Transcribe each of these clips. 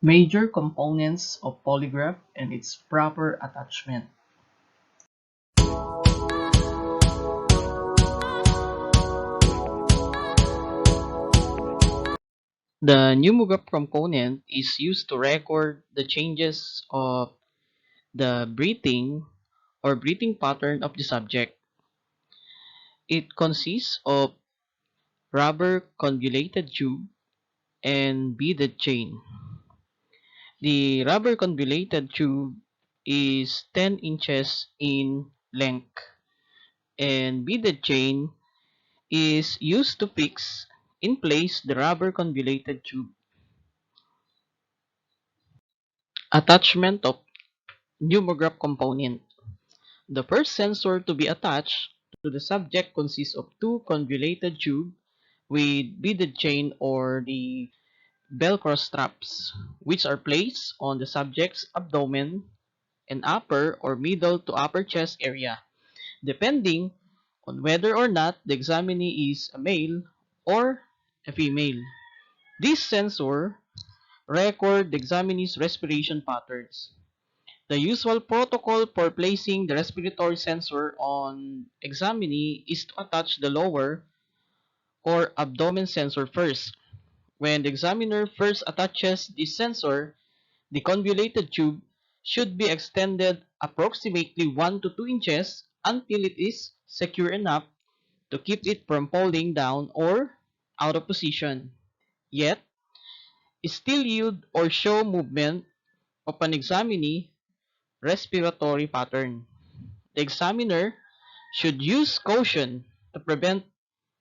Major components of polygraph and its proper attachment. The pneumograph component is used to record the changes of the breathing or breathing pattern of the subject. It consists of rubber convoluted tube and beaded chain. The rubber convoluted tube is 10 inches in length, and beaded chain is used to fix in place the rubber convoluted tube. Attachment of pneumograph component. The first sensor to be attached to the subject consists of two convoluted tubes with beaded chain or the Velcro straps, which are placed on the subject's abdomen and upper or middle to upper chest area, depending on whether or not the examinee is a male or a female. This sensor record the examinee's respiration patterns. The usual protocol for placing the respiratory sensor on examinee is to attach the lower or abdomen sensor first. When the examiner first attaches this sensor, the convoluted tube should be extended approximately 1 to 2 inches until it is secure enough to keep it from falling down or out of position. Yet, still yield or show movement of an examinee respiratory pattern. The examiner should use caution to prevent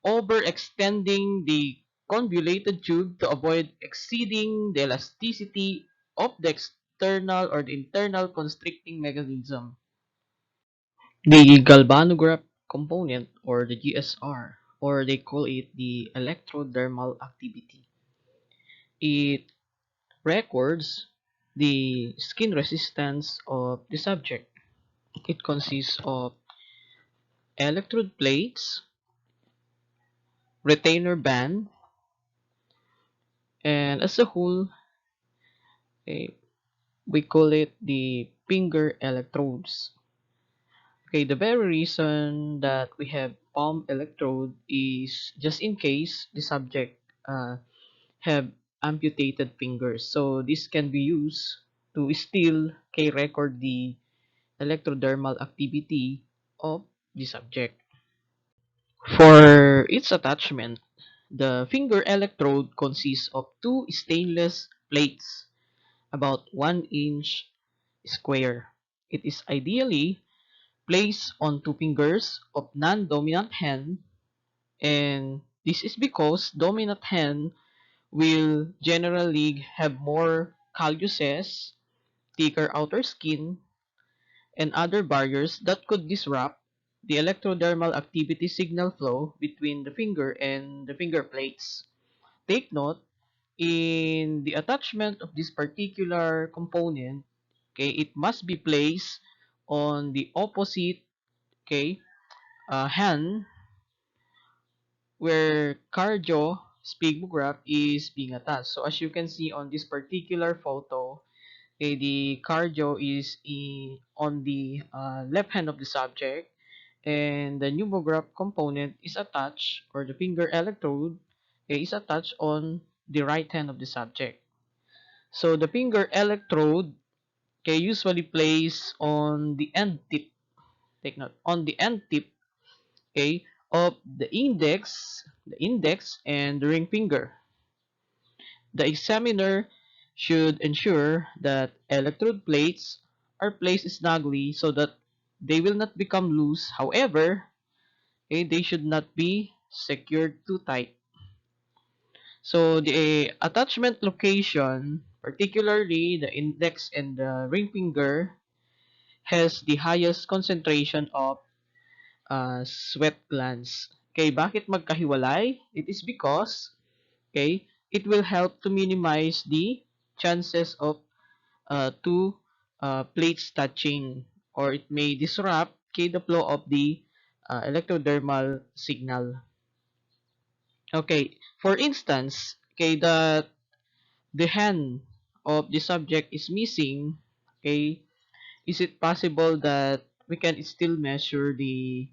overextending the convoluted tube to avoid exceeding the elasticity of the external or the internal constricting mechanism. The galvanograph component or the GSR, or they call it the electrodermal activity. It records the skin resistance of the subject. It consists of electrode plates, retainer band, and as a whole, eh, we call it the finger electrodes. Okay, the very reason that we have palm electrode is just in case the subject have amputated fingers. So this can be used to still record the electrodermal activity of the subject. For its attachment, the finger electrode consists of two stainless plates about 1 inch square. It is ideally placed on two fingers of non-dominant hand, and this is because dominant hand will generally have more calluses, thicker outer skin, and other barriers that could disrupt the electrodermal activity signal flow between the finger and the finger plates. Take note, in the attachment of this particular component, okay, it must be placed on the opposite, okay, hand where cardiosphygmograph is being attached. So as you can see on this particular photo, okay, the cardio is on the left hand of the subject, and the pneumograph component is attached, or the finger electrode, okay, is attached on the right hand of the subject. So the finger electrode, okay, usually placed on the end tip. Take note, on the end tip, okay, of the index and the ring finger. The examiner should ensure that electrode plates are placed snugly so that they will not become loose. However, okay, they should not be secured too tight. So the attachment location, particularly the index and the ring finger, has the highest concentration of sweat glands. Okay, bakit magkahiwalay? It is because, okay, it will help to minimize the chances of two plates touching, or it may disrupt, okay, the flow of the electrodermal signal. Okay, for instance, okay, the hand of the subject is missing, okay, is it possible that we can still measure the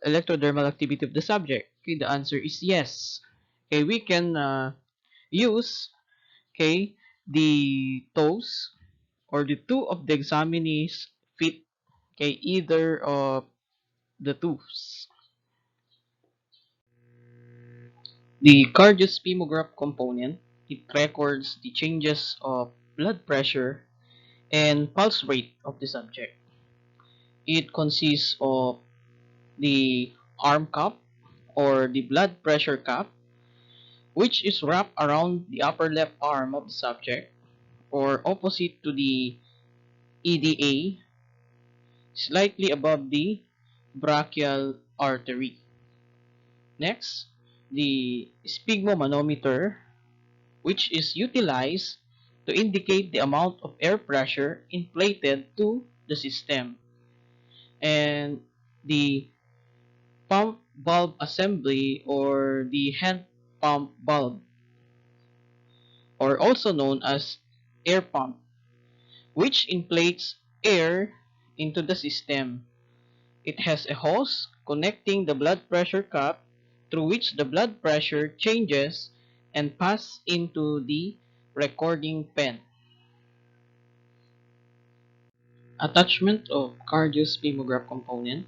electrodermal activity of the subject? Okay, the answer is yes. Okay, we can use, okay, the toes or the two of the examinee's feet, okay, either of the toes. The cardiosphemograph component, it records the changes of blood pressure and pulse rate of the subject. It consists of the arm cup or the blood pressure cup, which is wrapped around the upper left arm of the subject or opposite to the EDA, slightly above the brachial artery. Next, the sphygmomanometer, which is utilized to indicate the amount of air pressure inflated to the system. And the pump valve assembly or the hand pump valve, or also known as air pump, which inflates air into the system. It has a hose connecting the blood pressure cup through which the blood pressure changes and pass into the recording pen. Attachment of cardiosphemograph component.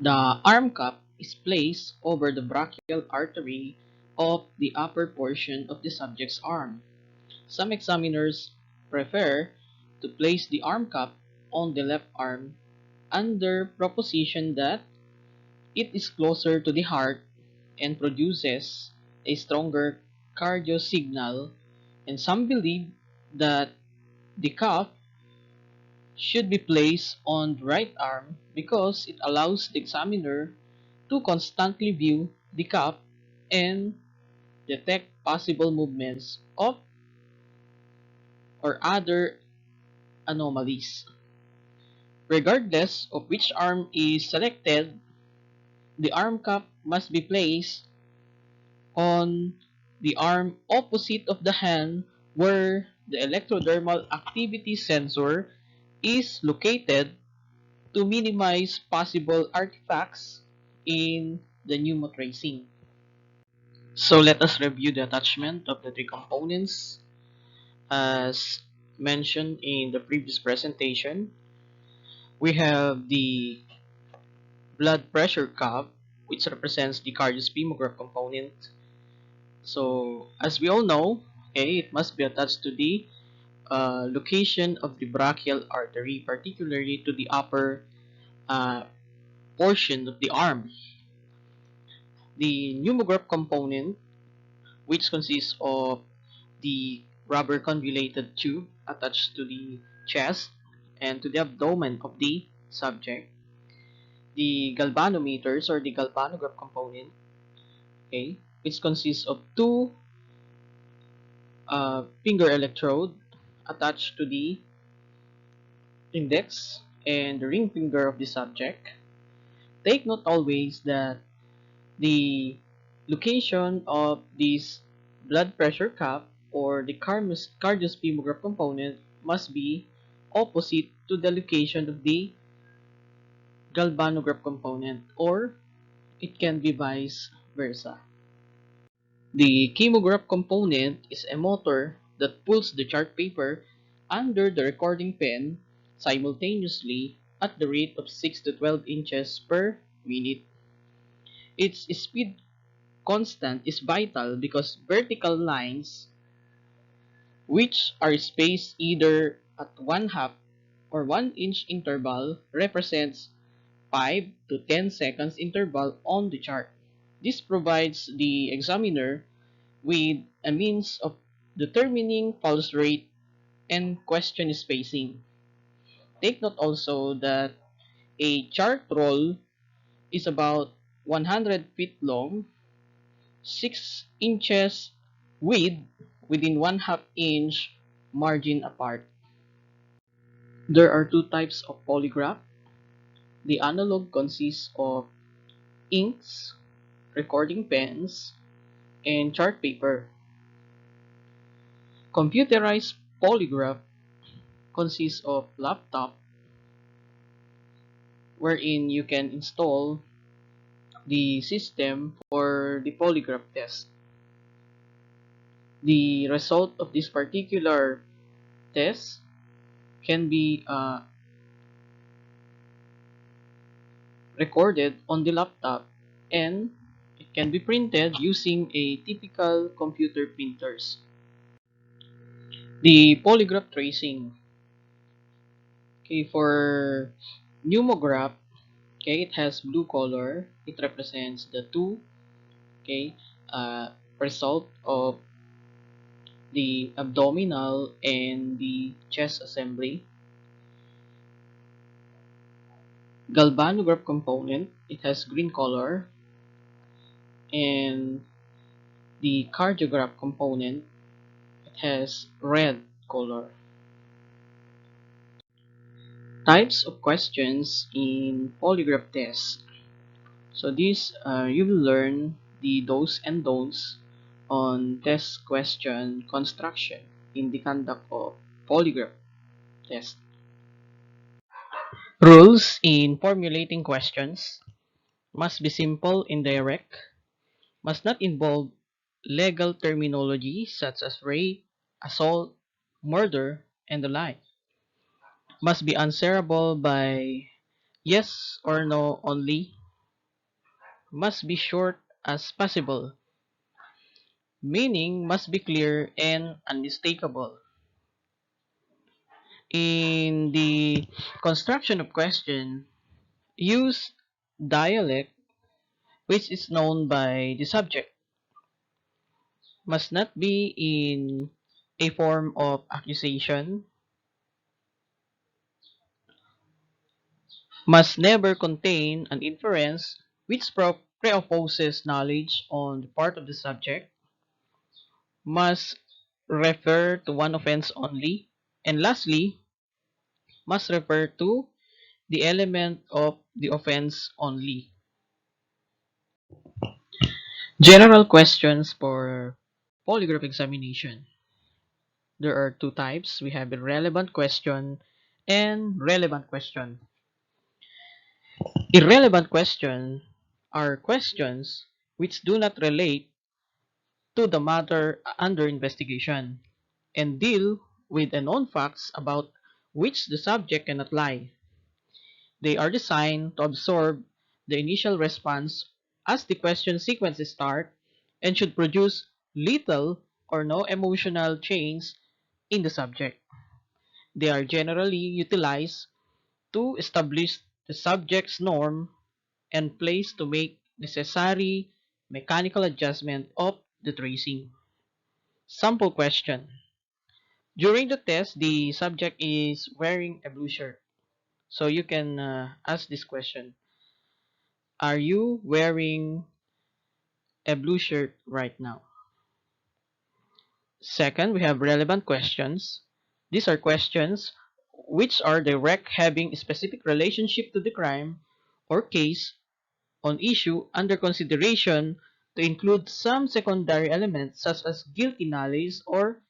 The arm cup is placed over the brachial artery of the upper portion of the subject's arm. Some examiners prefer to place the arm cup on the left arm under proposition that it is closer to the heart and produces a stronger cardio signal, and some believe that the cup should be placed on the right arm because it allows the examiner to constantly view the cup and detect possible movements of or other anomalies. Regardless of which arm is selected, the arm cup must be placed on the arm opposite of the hand where the electrodermal activity sensor is located to minimize possible artifacts in the pneumotracing. So let us review the attachment of the three components. As mentioned in the previous presentation, we have the blood pressure cuff, which represents the cardiosphemograph component. So as we all know, okay, it must be attached to the location of the brachial artery, particularly to the upper uh, portion of the arm. The pneumograph component, which consists of the rubber convoluted tube attached to the chest and to the abdomen of the subject. The galvanometers or the galvanograph component, okay, which consists of two finger electrode attached to the index and the ring finger of the subject. Take note always that the location of this blood pressure cuff or the cardiosphemograph component must be opposite to the location of the galvanograph component, or it can be vice versa. The chemograph component is a motor that pulls the chart paper under the recording pen simultaneously at the rate of 6 to 12 inches per minute. Its speed constant is vital because vertical lines, which are spaced either at 1/2 or 1 inch interval, represents 5 to 10 seconds interval on the chart. This provides the examiner with a means of determining pulse rate and question spacing. Take note also that a chart roll is about 100 feet long, 6 inches width within 1/2 inch margin apart. There are two types of polygraph. The analog consists of inks, recording pens, and chart paper. Computerized polygraph consists of laptop wherein you can install the system for the polygraph test. The result of this particular test can be recorded on the laptop, and it can be printed using a typical computer printers. The polygraph tracing. Okay, for pneumograph, okay, it has blue color. It represents the two, okay, result of the abdominal and the chest assembly. Galvanograph component, it has green color, and the cardiograph component, it has red color. Types of questions in polygraph test. So this you will learn the do's and don'ts on test question construction in the conduct of polygraph test. Rules in formulating questions: must be simple and direct, must not involve legal terminology such as rape, assault, murder, and the like, must be answerable by yes or no only, must be short as possible, meaning must be clear and unmistakable. In the construction of question, use dialect which is known by the subject, must not be in a form of accusation, must never contain an inference which preopposes knowledge on the part of the subject, must refer to one offense only, and lastly, must refer to the element of the offense only. General questions for polygraph examination. There are two types. We have irrelevant question and relevant question. Irrelevant question are questions which do not relate to the matter under investigation and deal with the known facts about which the subject cannot lie. They are designed to absorb the initial response as the question sequences start and should produce little or no emotional change in the subject. They are generally utilized to establish the subject's norm and place to make necessary mechanical adjustment of the tracing. Sample question. During the test, the subject is wearing a blue shirt. So you can ask this question. Are you wearing a blue shirt right now? Second, we have relevant questions. These are questions which are direct, having a specific relationship to the crime or case on issue under consideration, to include some secondary elements such as guilty knowledge or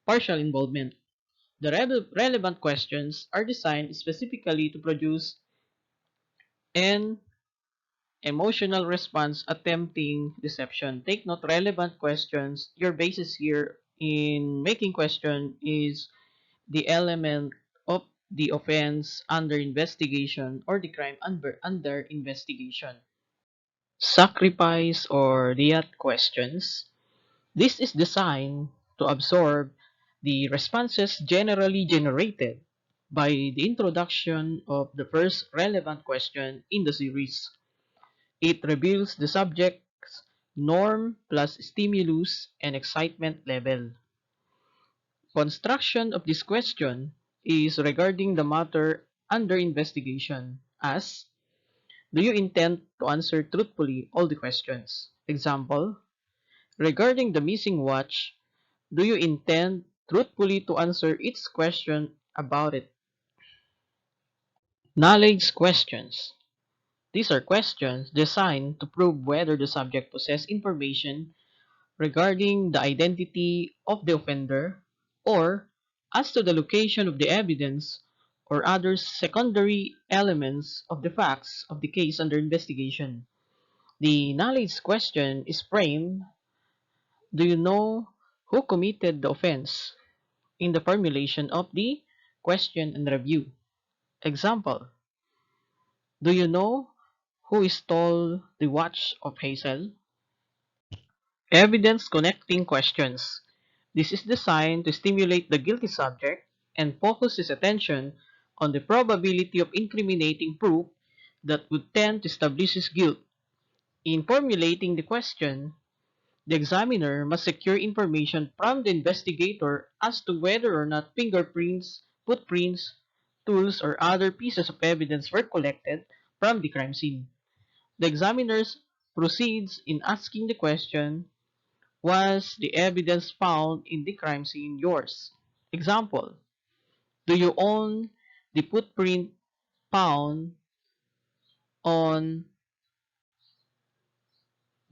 partial involvement. The relevant questions are designed specifically to produce an emotional response attempting deception. Take note, relevant questions, your basis here in making question is the element of the offense under investigation or the crime under investigation. Sacrifice or Riyat questions. This is designed to absorb the responses generally generated by the introduction of the first relevant question in the series. It reveals the subject's norm plus stimulus and excitement level. Construction of this question is regarding the matter under investigation, as do you intend to answer truthfully all the questions? Example, regarding the missing watch, do you intend truthfully to answer each question about it? Knowledge questions. These are questions designed to prove whether the subject possesses information regarding the identity of the offender, or as to the location of the evidence or other secondary elements of the facts of the case under investigation. The knowledge question is framed: do you know who committed the offense? In the formulation of the question and review. Example: do you know who stole the watch of Hazel? Evidence connecting questions. This is designed to stimulate the guilty subject and focus his attention on the probability of incriminating proof that would tend to establish his guilt. In formulating the question, the examiner must secure information from the investigator as to whether or not fingerprints, footprints, tools, or other pieces of evidence were collected from the crime scene. The examiner proceeds in asking the question: was the evidence found in the crime scene yours? Example: do you own the footprint found on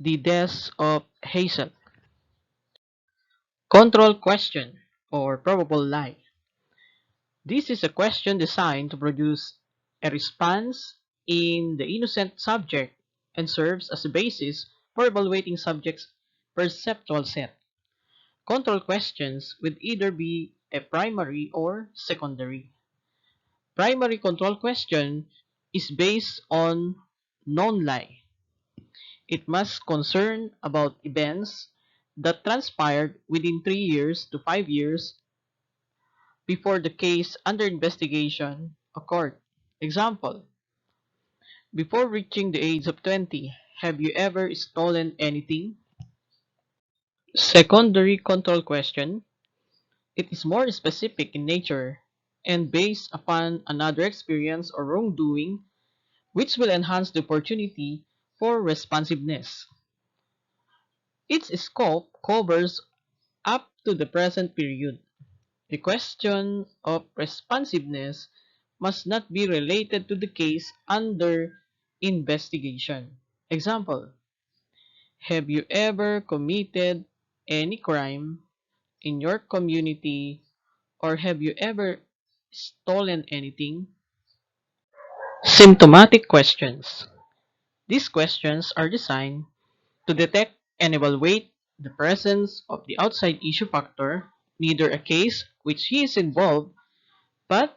the desk of Hazel? Control question or probable lie. This is a question designed to produce a response in the innocent subject and serves as a basis for evaluating subject's perceptual set. Control questions would either be a primary or secondary. Primary control question is based on known lie. It must concern about events that transpired within 3 years to 5 years before the case under investigation occurred. Example: before reaching the age of 20, have you ever stolen anything? Secondary control question. It is more specific in nature and based upon another experience or wrongdoing which will enhance the opportunity for responsiveness. Its scope covers up to the present period. The question of responsiveness must not be related to the case under investigation. Example: have you ever committed any crime in your community, or have you ever stolen anything? Symptomatic questions. These questions are designed to detect and evaluate the presence of the outside issue factor, neither a case which he is involved, but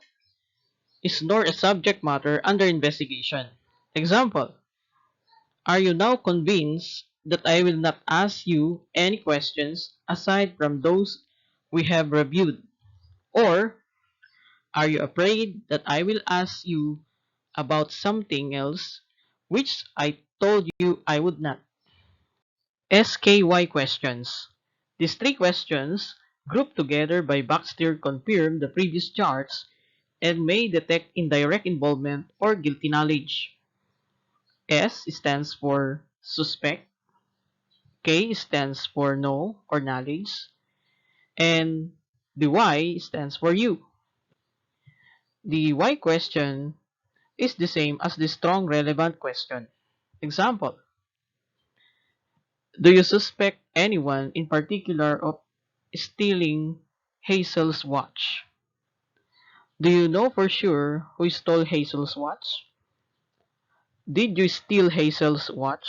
is nor a subject matter under investigation. Example: are you now convinced that I will not ask you any questions aside from those we have reviewed? Or are you afraid that I will ask you about something else which I told you I would not? SKY questions. These three questions, grouped together by Baxter, confirm the previous charts and may detect indirect involvement or guilty knowledge. S stands for suspect, K stands for know or knowledge, and the Y stands for you. The Y question is the same as the strong relevant question. Example: do you suspect anyone in particular of stealing Hazel's watch? Do you know for sure who stole Hazel's watch? Did you steal Hazel's watch?